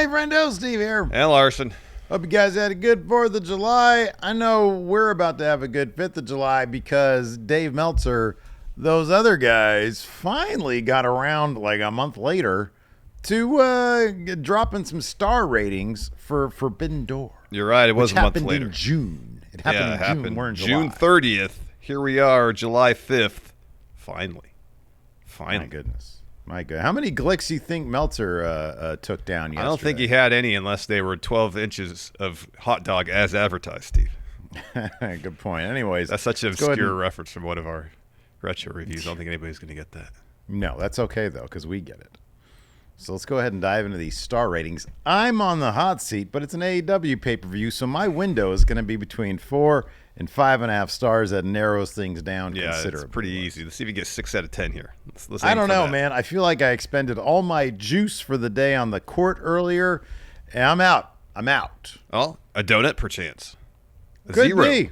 Hey, Friendo, Steve here. And Larson. Hope you guys had a good 4th of July. I know we're about to have a good 5th of July because Dave Meltzer, those other guys, finally got around like a month later to dropping some star ratings for Forbidden Door. You're right. It was a month later. In June. It happened in June. We're in July. June 30th. Here we are, July 5th. Finally. My goodness. My God. How many glicks do you think Meltzer took down yesterday? I don't think he had any unless they were 12 inches of hot dog as advertised, Steve. Good point. Anyways. That's such an obscure reference from one of our retro reviews. I don't think anybody's going to get that. No, that's okay, though, because we get it. So let's go ahead and dive into these star ratings. I'm on the hot seat, but it's an AEW pay-per-view, so my window is going to be between 4 and 5.5 stars. That narrows things down considerably. It's pretty easy. Let's see if we get 6 out of 10 here. Let's I don't know, man. I feel like I expended all my juice for the day on the court earlier, and I'm out. Oh, a donut perchance. Could be.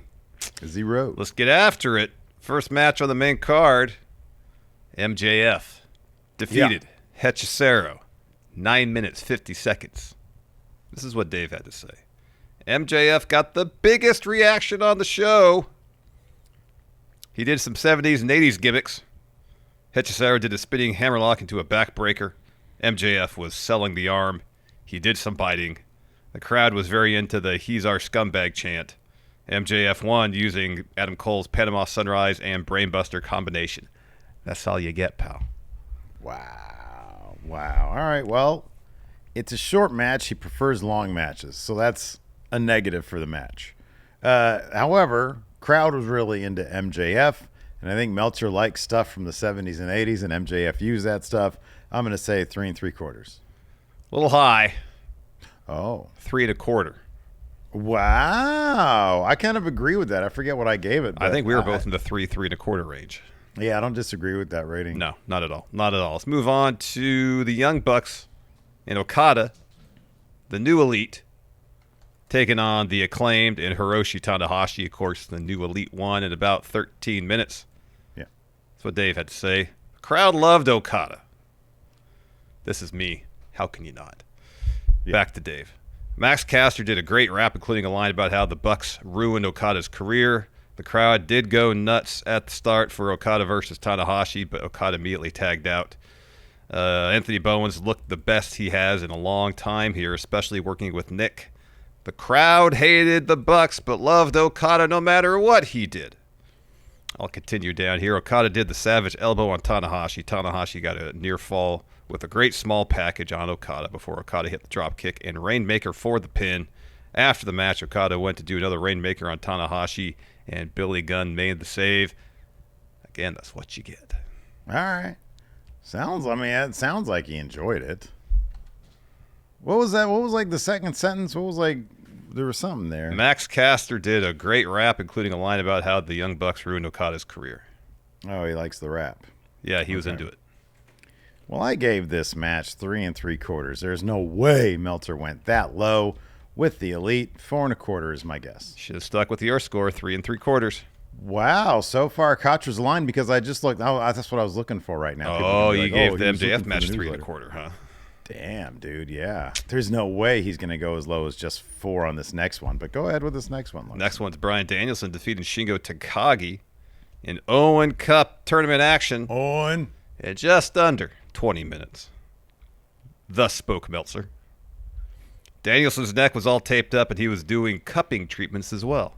A 0. Let's get after it. First match on the main card. MJF defeated Hechicero. 9 minutes, 50 seconds. This is what Dave had to say. MJF got the biggest reaction on the show. He did some 70s and 80s gimmicks. Hechicero did a spinning hammerlock into a backbreaker. MJF was selling the arm. He did some biting. The crowd was very into the "He's our scumbag" chant. MJF won using Adam Cole's Panama Sunrise and Brainbuster combination. That's all you get, pal. Wow. All right, well, it's a short match. He prefers long matches, so that's a negative for the match. However, crowd was really into MJF, and I think Meltzer likes stuff from the 70s and 80s, and MJF used that stuff. I'm going to say 3 3/4. A little high. Oh. 3 1/4. Wow. I kind of agree with that. I forget what I gave it. I think we were both in the 3 1/4 range. Yeah, I don't disagree with that rating. No, not at all. Not at all. Let's move on to the Young Bucks and Okada, the new Elite, taking on the Acclaimed and Hiroshi Tanahashi. Of course, the new Elite won in about 13 minutes. Yeah. That's what Dave had to say. The crowd loved Okada. This is me. How can you not? Yeah. Back to Dave. Max Caster did a great rap, including a line about how the Bucks ruined Okada's career. The crowd did go nuts at the start for Okada versus Tanahashi, but Okada immediately tagged out. Anthony Bowens looked the best he has in a long time here, especially working with Nick. The crowd hated the Bucks, but loved Okada no matter what he did. I'll continue down here. Okada did the savage elbow on Tanahashi. Tanahashi got a near fall with a great small package on Okada before Okada hit the drop kick and Rainmaker for the pin. After the match, Okada went to do another Rainmaker on Tanahashi, and Billy Gunn made the save. Again, that's what you get. All right. It sounds like he enjoyed it. What was that? What was like the second sentence? What was like, there was something there. Max Caster did a great rap, including a line about how the Young Bucks ruined Okada's career. Oh, he likes the rap. Yeah, he was into it. Well, I gave this match 3 3/4. There's no way Meltzer went that low with the Elite. 4 1/4 is my guess. Should have stuck with your score, 3 3/4. Wow, so far Kotra's line, because I just looked. Oh, that's what I was looking for right now. Oh, you gave the MJF match 3 1/4, huh? Damn, dude, yeah. There's no way he's going to go as low as just 4 on this next one, but go ahead with this next one. Next one's Bryan Danielson defeating Shingo Takagi in Owen Cup tournament action. On. In just under 20 minutes. Thus spoke Meltzer. Danielson's neck was all taped up, and he was doing cupping treatments as well.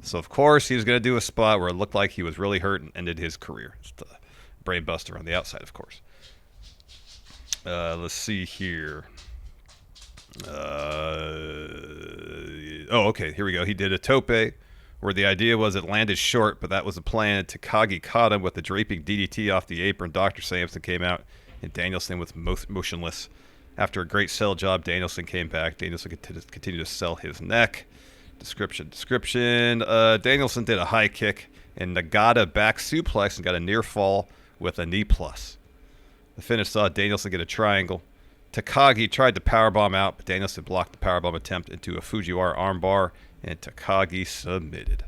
So, of course, he was going to do a spot where it looked like he was really hurt and ended his career. It's the brain buster on the outside, of course. Let's see here. Okay, here we go. He did a tope, where the idea was it landed short, but that was the plan. Takagi caught him with the draping DDT off the apron. Dr. Sampson came out, and Danielson was motionless. After a great sell job, Danielson came back. Danielson continued to sell his neck. Description. Danielson did a high kick and Nagata back suplex and got a near fall with a knee plus. The finish saw Danielson get a triangle. Takagi tried to powerbomb out, but Danielson blocked the powerbomb attempt into a Fujiwara armbar, and Takagi submitted.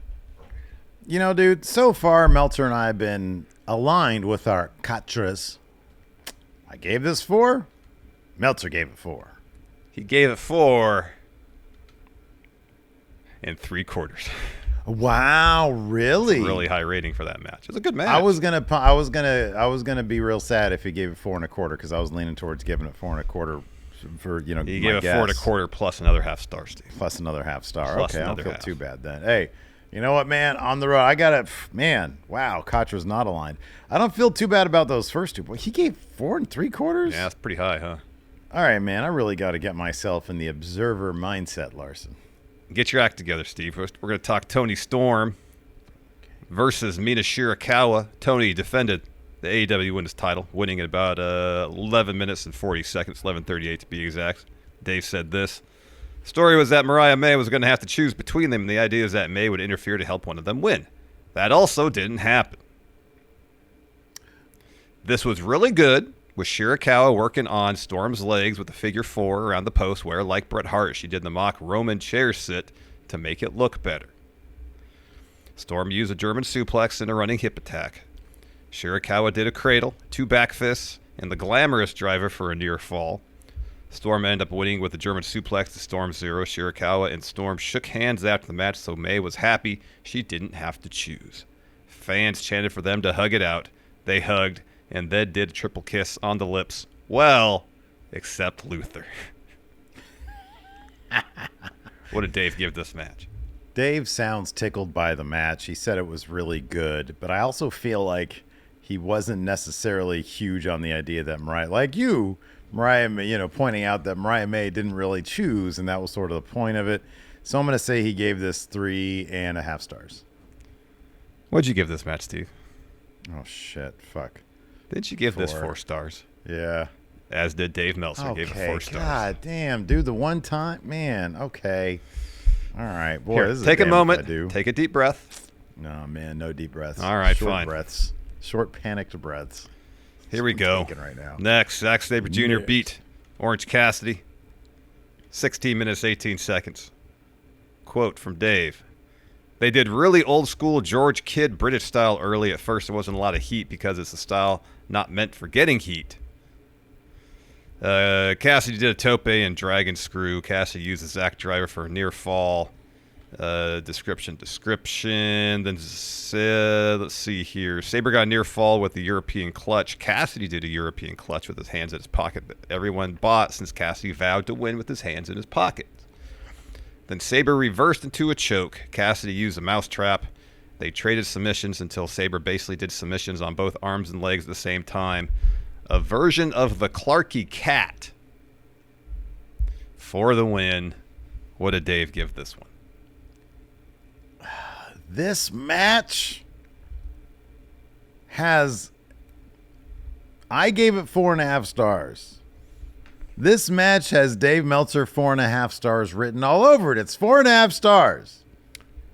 You know, dude, so far Meltzer and I have been aligned with our Katras. I gave this 4. Meltzer gave it 4. He gave it 4 3/4. Wow, really? Really high rating for that match. It was a good match. I was gonna be real sad if he gave it 4 1/4 because I was leaning towards giving it 4 1/4 for He my gave it guess. 4 1/4 plus another half star, Steve. Plus another half star. Plus Okay, I don't another feel half. too bad then. Hey, you know what, man? On the road, I got it. Man, wow, Kotra's not aligned. I don't feel too bad about those first two. Boy, he gave 4 3/4. Yeah, that's pretty high, huh? All right, man. I really got to get myself in the observer mindset, Larson. Get your act together, Steve. We're going to talk Tony Storm versus Mina Shirakawa. Tony defended the AEW Women's title, winning in about 11 minutes and 40 seconds, 11:38 to be exact. Dave said this. Story was that Mariah May was going to have to choose between them, and the idea is that May would interfere to help one of them win. That also didn't happen. This was really good, with Shirakawa working on Storm's legs with the figure 4 around the post, where, like Bret Hart, she did the mock Roman chair sit to make it look better. Storm used a German suplex and a running hip attack. Shirakawa did a cradle, 2 back fists, and the glamorous driver for a near fall. Storm ended up winning with the German suplex to Storm 0. Shirakawa and Storm shook hands after the match, so May was happy she didn't have to choose. Fans chanted for them to hug it out. They hugged, and then did a triple kiss on the lips. Well, except Luther. What did Dave give this match? Dave sounds tickled by the match. He said it was really good, but I also feel like he wasn't necessarily huge on the idea that Mariah, like you, Mariah, pointing out that Mariah May didn't really choose, and that was sort of the point of it. So I'm going to say he gave this 3.5 stars. What'd you give this match, Steve? Oh, shit. Fuck. Did you give this 4. 4 stars? Yeah. As did Dave Meltzer. Gave it 4 stars. God damn, dude. The one time, man. Okay. All right. Boy, Here, this is take a damn moment. if I do. Take a deep breath. No, man. No deep breaths. All right, Short fine. breaths. Short panicked breaths. Here we go. Right now. Next, Zack Sabre Jr. Next. beat Orange Cassidy. 16 minutes, 18 seconds. Quote from Dave. They did really old school George Kidd British style early. At first, there wasn't a lot of heat because it's a style not meant for getting heat. Cassidy did a tope and dragon screw. Cassidy used the Zack driver for a near fall. Description. Then let's see here. Sabre got a near fall with the European clutch. Cassidy did a European clutch with his hands in his pocket that everyone bought since Cassidy vowed to win with his hands in his pocket. Then Sabre reversed into a choke. Cassidy used a mousetrap. They traded submissions until Sabre basically did submissions on both arms and legs at the same time. A version of the Clarky Cat for the win. What did Dave give this one? This match I gave it 4.5 stars. This match has Dave Meltzer 4.5 stars written all over it. It's 4.5 stars.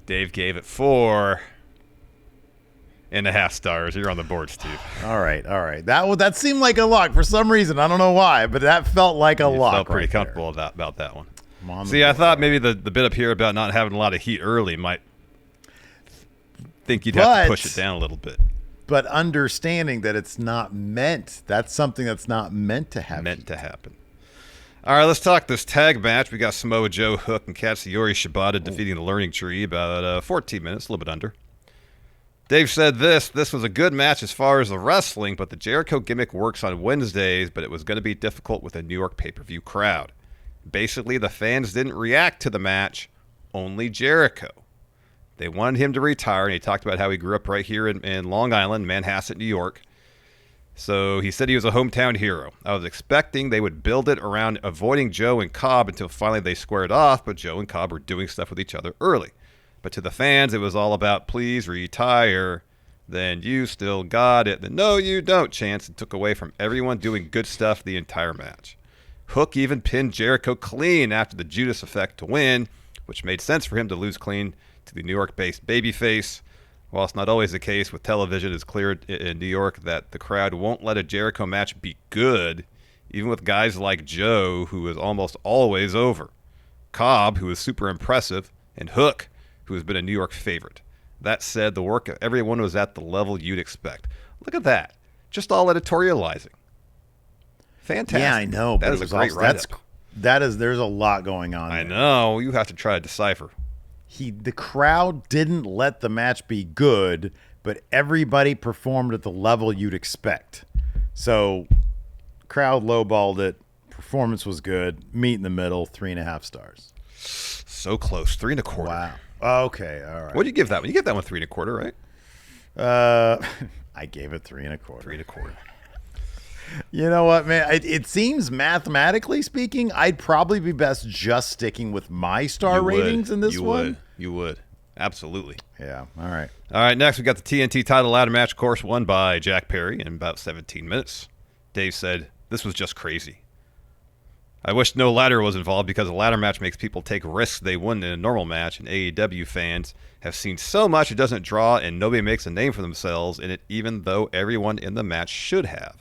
Dave gave it 4.5 stars. You're on the board, Steve. All right. That seemed like a lock for some reason. I don't know why, but that felt like a lock. Felt pretty right comfortable about that one. there. See, I thought maybe the bit up here about not having a lot of heat early might think you'd have to push it down a little bit. But understanding that it's not meant. That's something that's not meant to happen. Meant to happen. All right, let's talk this tag match. We got Samoa Joe, Hook, and Katsuyori Shibata defeating the Learning Tree about 14 minutes, a little bit under. Dave said this was a good match as far as the wrestling, but the Jericho gimmick works on Wednesdays, but it was going to be difficult with a New York pay-per-view crowd. Basically, the fans didn't react to the match, only Jericho. They wanted him to retire, and he talked about how he grew up right here in Long Island, Manhasset, New York. So he said he was a hometown hero. I was expecting they would build it around avoiding Joe and Cobb until finally they squared off, but Joe and Cobb were doing stuff with each other early. But to the fans, it was all about, please retire. Then you still got it. The no, you don't chance, and took away from everyone doing good stuff the entire match. Hook even pinned Jericho clean after the Judas effect to win, which made sense for him to lose clean to the New York-based babyface. While it's not always the case with television, it's clear in New York that the crowd won't let a Jericho match be good, even with guys like Joe, who is almost always over, Cobb, who is super impressive, and Hook, who has been a New York favorite. That said, the work of everyone was at the level you'd expect. Look at that. Just all editorializing. Fantastic. Yeah, I know. That is a great write-up. There's a lot going on. I there. know. You have to try to decipher. The crowd didn't let the match be good, but everybody performed at the level you'd expect. So, crowd lowballed it. Performance was good. Meet in the middle, 3.5 stars. So close. 3.25. Wow. Okay. All right. What do you give that one? You give that one 3.25, right? I gave it 3.25. 3.25. You know what, man? It seems mathematically speaking, I'd probably be best just sticking with my star ratings in this one. You would. Absolutely. Yeah. All right. All right, next we got the TNT title ladder match, of course, won by Jack Perry in about 17 minutes. Dave said, "This was just crazy. I wish no ladder was involved because a ladder match makes people take risks they wouldn't in a normal match, and AEW fans have seen so much it doesn't draw, and nobody makes a name for themselves in it, even though everyone in the match should have."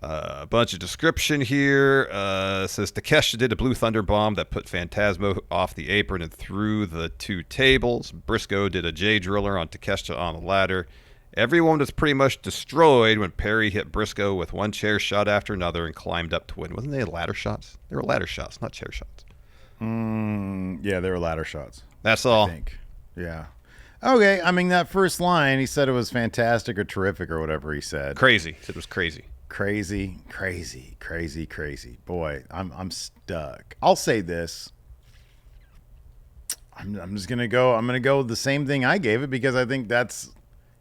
A bunch of description here. Says Takeshita did a Blue Thunder bomb that put Phantasmo off the apron and through the two tables. Briscoe did a J Driller on Takeshita on the ladder. Everyone was pretty much destroyed when Perry hit Briscoe with one chair shot after another and climbed up to win. Wasn't they ladder shots? They were ladder shots, not chair shots. Yeah, they were ladder shots. That's all. I think. Yeah. Okay. I mean, that first line, he said it was fantastic or terrific or whatever he said. Crazy. It was crazy. Crazy. Boy, I'm stuck. I'll say this. I'm just gonna go. I'm gonna go with the same thing I gave it because I think that's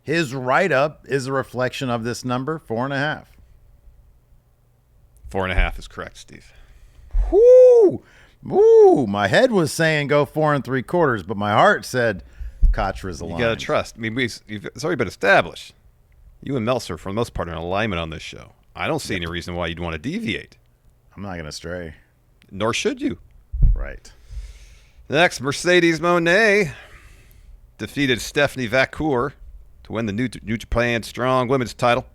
his write-up is a reflection of this number, 4.5. 4.5 is correct, Steve. Whoo! Ooh, my head was saying go 4.75, but my heart said Kotra's the line. You gotta trust. I mean, it's already been established. You and Meltzer, for the most part, are in alignment on this show. I don't see any reason why you'd want to deviate. I'm not gonna stray. Nor should you. Right. Next, Mercedes Moné defeated Stephanie Vacour to win the New Japan Strong Women's title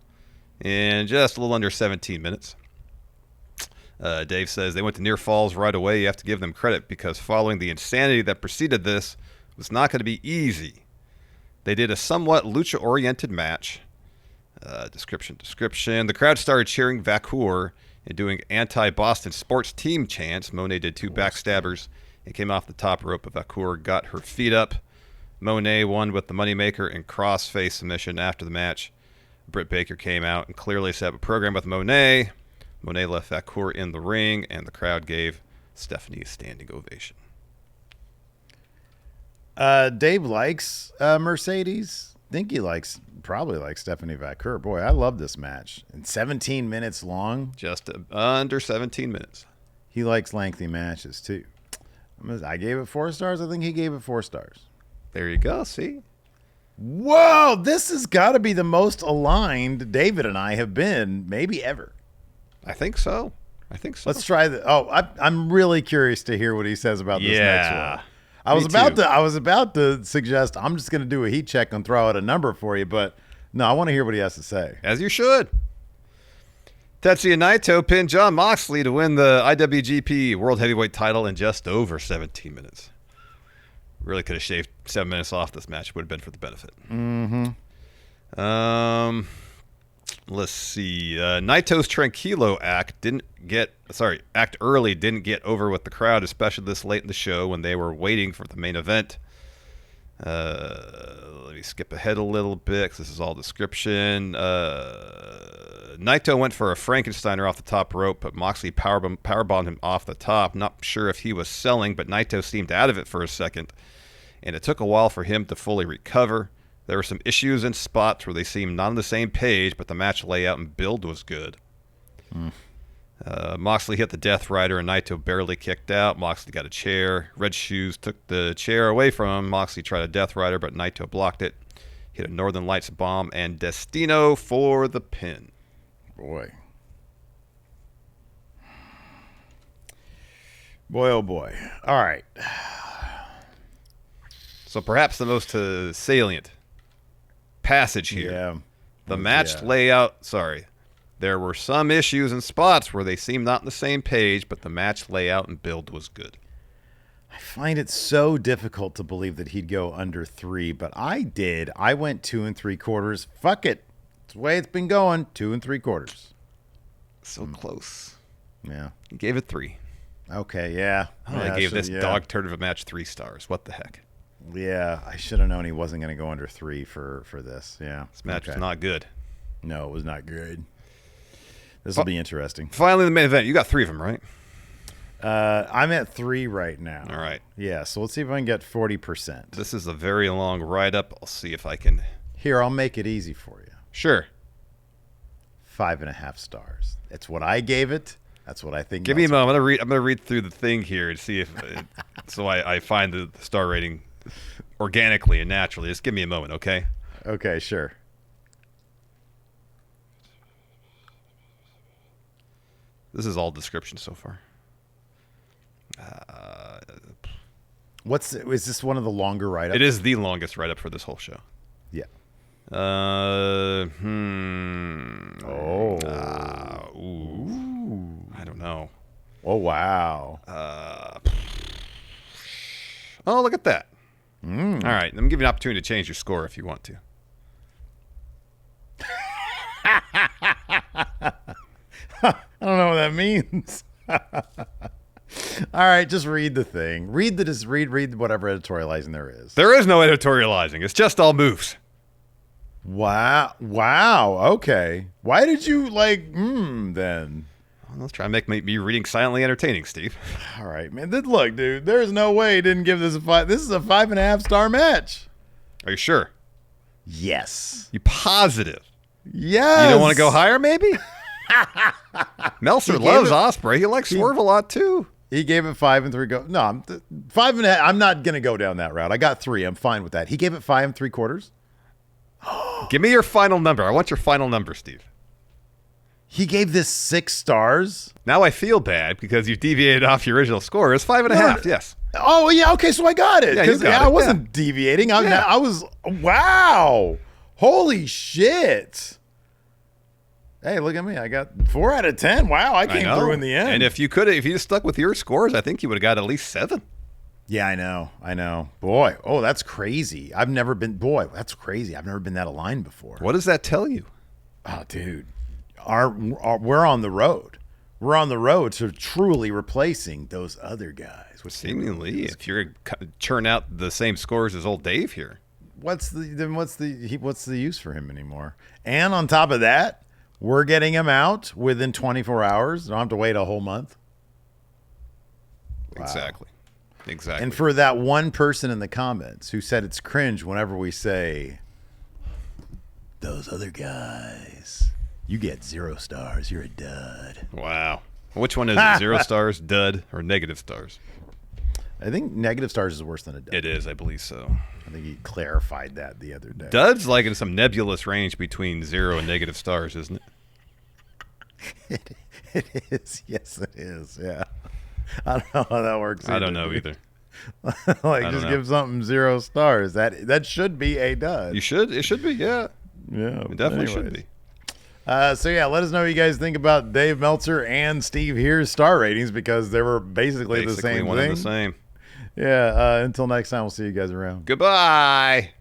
in just a little under 17 minutes. Dave says they went to near falls right away. You have to give them credit because following the insanity that preceded this was not going to be easy. They did a somewhat lucha-oriented match. Description. The crowd started cheering Vacour and doing anti-Boston sports team chants. Moné did two backstabbers and came off the top rope, but Vacour got her feet up. Moné won with the Moneymaker and crossface submission after the match. Britt Baker came out and clearly set up a program with Moné. Moné left Vacour in the ring, and the crowd gave Stephanie a standing ovation. Dave likes Mercedes. I think he probably likes Stephanie Vacour. Boy, I love this match. And 17 minutes long. Just under 17 minutes. He likes lengthy matches, too. I gave it 4 stars. I think he gave it 4 stars. There you go. See? Whoa, this has got to be the most aligned David and I have been maybe ever. I think so. Let's try the. Oh, I'm really curious to hear what he says about this next one. I was about to suggest I'm just going to do a heat check and throw out a number for you, but no, I want to hear what he has to say. As you should. Tetsuya Naito pinned Jon Moxley to win the IWGP World Heavyweight title in just over 17 minutes. Really could have shaved 7 minutes off this match. Would have been for the benefit. Mm-hmm. Let's see. Naito's Tranquilo act early didn't get over with the crowd, especially this late in the show when they were waiting for the main event. Let me skip ahead a little bit 'cause this is all description. Naito went for a Frankensteiner off the top rope, but Moxley powerbombed him off the top. Not sure if he was selling, but Naito seemed out of it for a second, and it took a while for him to fully recover. There were some issues in spots where they seemed not on the same page, but the match layout and build was good. Moxley hit the Death Rider, and Naito barely kicked out. Moxley got a chair. Red Shoes took the chair away from him. Moxley tried a Death Rider, but Naito blocked it. Hit a Northern Lights bomb and Destino for the pin. Boy, oh boy. All right. So perhaps the most salient passage here. Yeah. The match layout, there were some issues in spots where they seemed not on the same page, but the match layout and build was good. I find it so difficult to believe that he'd go under 3, but I did. I went 2 3/4. Fuck it. It's the way it's been going. 2 3/4. So close. Yeah. He gave it 3. Okay, yeah. I gave this dog turd of a match 3 stars. What the heck? Yeah, I should have known he wasn't going to go under 3 for this. Yeah. This match was not good. No, it was not good. This will be interesting. Finally, the main event. You got 3 of them, right? I'm at 3 right now. All right. Yeah, so let's see if I can get 40%. This is a very long write-up. I'll see if I can. Here, I'll make it easy for you. Sure. 5.5 stars. It's what I gave it. That's what I think. Give me a moment. I'm gonna read through the thing here and see if so I find the star rating organically and naturally. Just give me a moment, okay? Okay, sure. This is all description so far. Is this one of the longer write-ups? It is the longest write-up for this whole show. Yeah. Ooh. I don't know. Oh, wow. Oh, look at that. All right. Let me give you an opportunity to change your score if you want to. I don't know what that means. All right, just read the thing. Read whatever editorializing there is. There is no editorializing. It's just all moves. Wow. Okay. Why did you then? Well, let's try and make me reading silently entertaining, Steve. All right, man. Look, dude, there's no way he didn't give this a 5. This is a 5.5 star match. Are you sure? Yes. You positive? Yes. You don't want to go higher, maybe? Meltzer loves Ospreay. He likes Swerve a lot, too. He gave it 5 and 3. No, 5.5. I'm not going to go down that route. I got 3. I'm fine with that. He gave it 5 3/4. Give me your final number. I want your final number, Steve. He gave this 6 stars. Now I feel bad because you've deviated off your original score. It's 5.5. Yes. Oh yeah. Okay, so I got it. Yeah, you got it. I wasn't deviating. I was. Wow. Holy shit. Hey, look at me. I got 4 out of 10. Wow, I came through in the end. And if you just stuck with your scores, I think you would have got at least 7. Yeah, I know. Boy, that's crazy. That's crazy. I've never been that aligned before. What does that tell you? Oh, dude. We're on the road. We're on the road to truly replacing those other guys. Seemingly, if you're churn out the same scores as old Dave here. What's the use for him anymore? And on top of that, we're getting him out within 24 hours. Don't have to wait a whole month. Wow. Exactly. And for that one person in the comments who said it's cringe whenever we say, those other guys, you get 0 stars. You're a dud. Wow. Which one is it? 0 stars, dud, or negative stars? I think negative stars is worse than a dud. It is, I believe so. I think he clarified that the other day. Dud's like in some nebulous range between 0 and negative stars, isn't it? It is. Yes, it is. Yeah. I don't know how that works. I don't know either. Give something 0 stars. That should be a dud. It should be, yeah. Yeah. It definitely should be. So yeah, let us know what you guys think about Dave Meltzer and Steve Here's star ratings because they were basically the same one thing. And the same. Yeah. Until next time, we'll see you guys around. Goodbye.